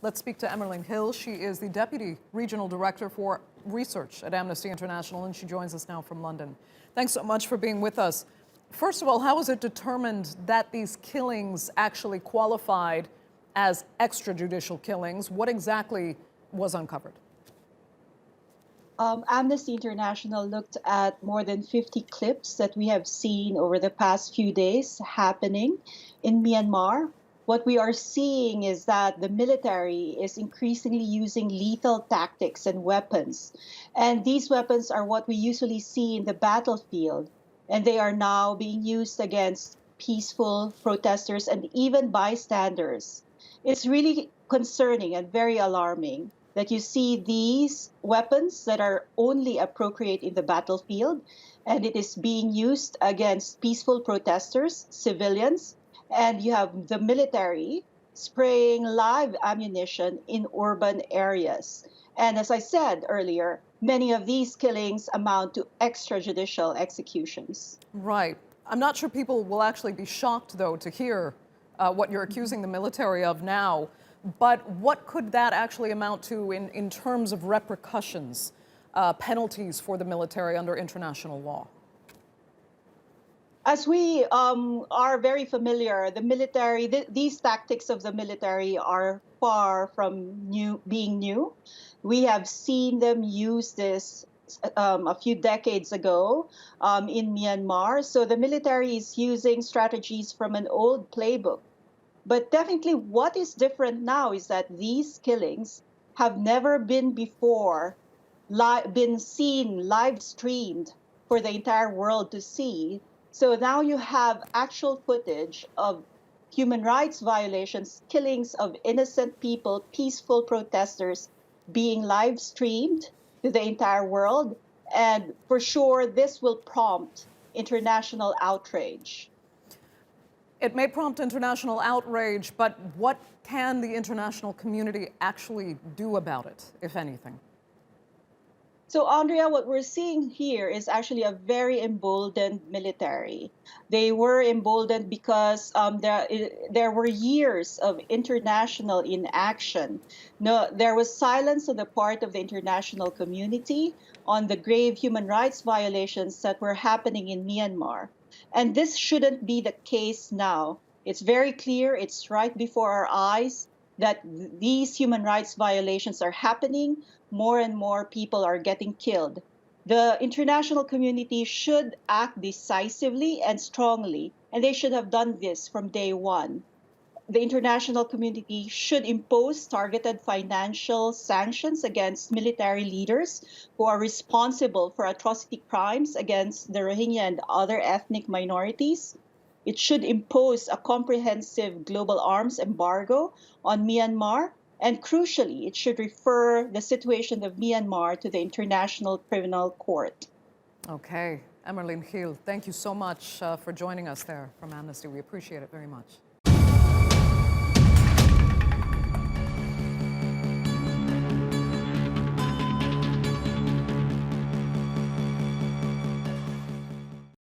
Let's speak to Emerlynne Gil. She is the Deputy Regional Director for Research at Amnesty International, and she joins us now from London. Thanks so much for being with us. First of all, how was it determined that these killings actually qualified as extrajudicial killings? What exactly was uncovered? Amnesty International looked at more than 50 clips that we have seen over the past few days happening in Myanmar. What we are seeing is that the military is increasingly using lethal tactics and weapons. And these weapons are what we usually see in the battlefield. And they are now being used against peaceful protesters and even bystanders. It's really concerning and very alarming that you see these weapons that are only appropriate in the battlefield, and it is being used against peaceful protesters, civilians, and you have the military spraying live ammunition in urban areas. And as I said earlier, many of these killings amount to extrajudicial executions. Right. I'm not sure people will actually be shocked, though, to hear what you're accusing the military of now. But what could that actually amount to in terms of repercussions, penalties for the military under international law? As we are very familiar, the military, these tactics of the military are far from being new. We have seen them use this a few decades ago in Myanmar. So the military is using strategies from an old playbook. But definitely what is different now is that these killings have never been before been seen, live streamed for the entire world to see. So now you have actual footage of human rights violations, killings of innocent people, peaceful protesters being live streamed to the entire world. And for sure, this will prompt international outrage. It may prompt international outrage, but what can the international community actually do about it, if anything? So, Andrea, what we're seeing here is actually a very emboldened military. They were emboldened because there were years of international inaction. No, there was silence on the part of the international community on the grave human rights violations that were happening in Myanmar. And this shouldn't be the case now. It's very clear, it's right before our eyes that these human rights violations are happening. More and more people are getting killed. The international community should act decisively and strongly, and they should have done this from day one. The international community should impose targeted financial sanctions against military leaders who are responsible for atrocity crimes against the Rohingya and other ethnic minorities. It should impose a comprehensive global arms embargo on Myanmar. And crucially, it should refer the situation of Myanmar to the International Criminal Court. Okay. Emerlynne Gil, thank you so much for joining us there from Amnesty. We appreciate it very much.